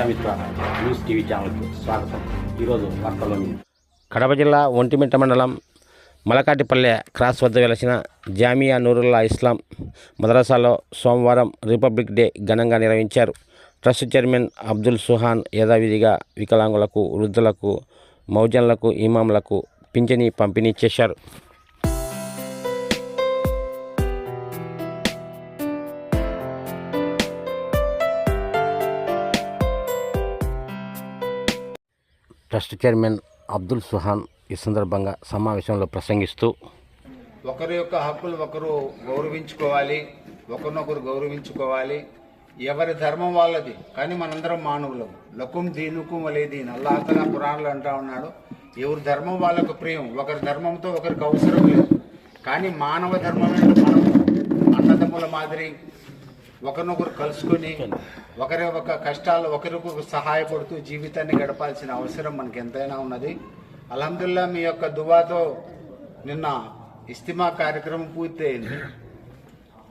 Prajamitra news TV ఛానల్కు స్వాగతం. ఈరోజు వార్తల్లోని కడప జిల్లా ఒంటిమిట్ట మండలం మలకాటిపల్లె క్రాస్ వద్ద వెలసిన జామియా నూరుల్లా ఇస్లాం మదరసాలో సోమవారం రిపబ్లిక్ డే ఘనంగా నిర్వహించారు. ట్రస్ట్ చైర్మన్ అబ్దుల్ సుహాన్ యథావిధిగా వికలాంగులకు, వృద్ధులకు, మౌజన్లకు, ఇమాంలకు పింఛని పంపిణీ చేశారు. ట్రస్ట్ చైర్మన్ అబ్దుల్ సుహాన్ ఈ సందర్భంగా సమావేశంలో ప్రసంగిస్తూ, ఒకరి యొక్క హక్కులు ఒకరు గౌరవించుకోవాలి, ఒకరినొకరు గౌరవించుకోవాలి. ఎవరి ధర్మం వాళ్ళది, కానీ మనందరం మానవులం. లకుం దీనుకుం వలే దీన్. అల్లాహ్ తఆలా ఖురాన్లో అంటా ఉన్నాడు, ఎవరి ధర్మం వాళ్ళకు ప్రియం, ఒకరి ధర్మంతో ఒకరికి అవసరం లేదు. కానీ మానవ ధర్మం అంటే మనం అన్నదమ్ముల మాదిరి ఒకరినొకరు కలుసుకొని ఒకరి ఒక కష్టాలు ఒకరికొకరు సహాయపడుతూ జీవితాన్ని గడపాల్సిన అవసరం మనకి ఎంతైనా ఉన్నది. అల్హమ్దుల్లా మీ యొక్క దువాతో నిన్న ఇస్తిమా కార్యక్రమం పూర్తయింది.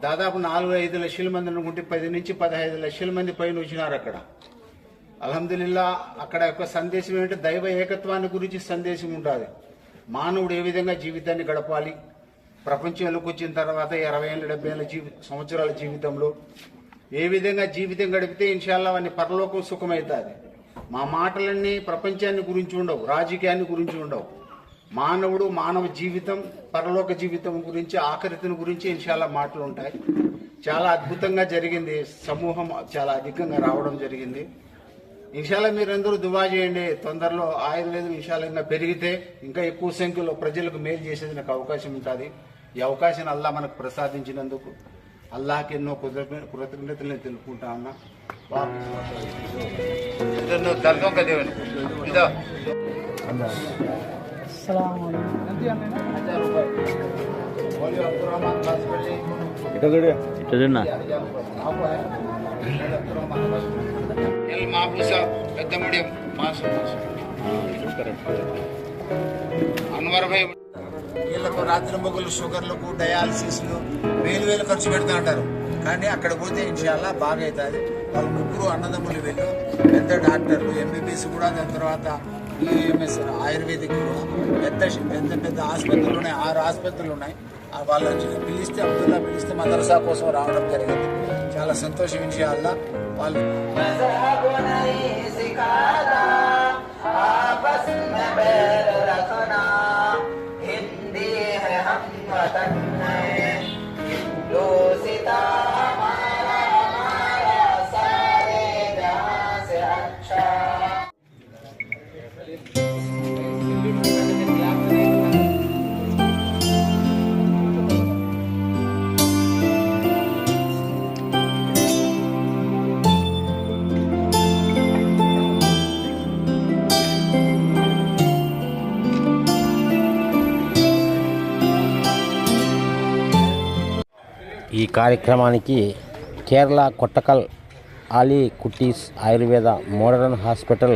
దాదాపు 4-5 లక్షల మంది అనుకుంటే 10 నుంచి 15 లక్షల మంది పైన వచ్చినారు అక్కడ. అల్హమ్దుల్లా అక్కడ యొక్క సందేశం ఏంటంటే దైవ ఏకత్వాన్ని గురించి సందేశం ఉంటుంది. మానవుడు ఏ విధంగా జీవితాన్ని గడపాలి, ప్రపంచంలోకి వచ్చిన తర్వాత 20 ఏళ్ళ 70 ఏళ్ళ సంవత్సరాల జీవితంలో ఏ విధంగా జీవితం గడిపితే ఇన్షాల్లా వాడిని పరలోకం సుఖమవుతుంది. మా మాటలన్నీ ప్రపంచాన్ని గురించి ఉండవు, రాజకీయాన్ని గురించి ఉండవు. మానవుడు, మానవ జీవితం, పరలోక జీవితం గురించి, ఆఖరితను గురించి ఇన్షాల్లా మాటలు ఉంటాయి. చాలా అద్భుతంగా జరిగింది. సమూహం చాలా అధికంగా రావడం జరిగింది. ఇన్షాల్లా మీరందరూ దువా చేయండి. తొందరలో ఆయుర్వేదం ఇన్షాల్లా పెరిగితే ఇంకా ఎక్కువ సంఖ్యలో ప్రజలకు మేలు చేసేందుకు అవకాశం ఉంటుంది. ఈ అవకాశాన్ని అల్లాహ్ మనకు ప్రసాదించినందుకు అల్లాహకి ఎన్నో కృతజ్ఞతలను తెలుపుకుంటా ఉన్నా. పెద్ద మీడియం అన్వర్ భాయ్ వీళ్ళకు రాత్రి మొగ్గులు, షుగర్లకు, డయాలసిస్లు వేలు ఖర్చు పెడతా ఉంటారు. కానీ అక్కడ పోతే ఇన్షాల్లా బాగా అవుతుంది. వాళ్ళు ముగ్గురు అన్నదమ్ములు, వీళ్ళు పెద్ద డాక్టర్లు, ఎంబీబీఎస్ కూడా. దాని తర్వాత ఈఎంఎస్ ఆయుర్వేదిక్ కూడా పెద్ద పెద్ద ఆసుపత్రులు ఉన్నాయి. 6 ఆసుపత్రులు ఉన్నాయి. వాళ్ళని పిలిస్తే అబ్దుల్లా పిలిస్తే మదరసా కోసం రావడం జరిగింది. చాలా సంతోషం ఇన్షాల్లా. వాళ్ళు ఈ కార్యక్రమానికి Kerala Kottakkal Ali Kutty's Ayurveda modern hospital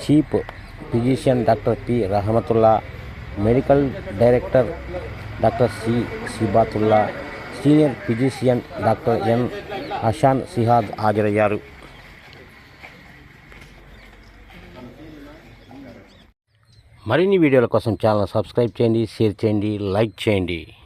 chief physician doctor P Rahmathulla, medical director doctor C Sibathulla, senior physician doctor N Hashan Sihad హాజరయ్యారు. మరిన్ని వీడియోల కోసం ఛానల్ సబ్స్క్రైబ్ చేయండి, షేర్ చేయండి, లైక్ చేయండి.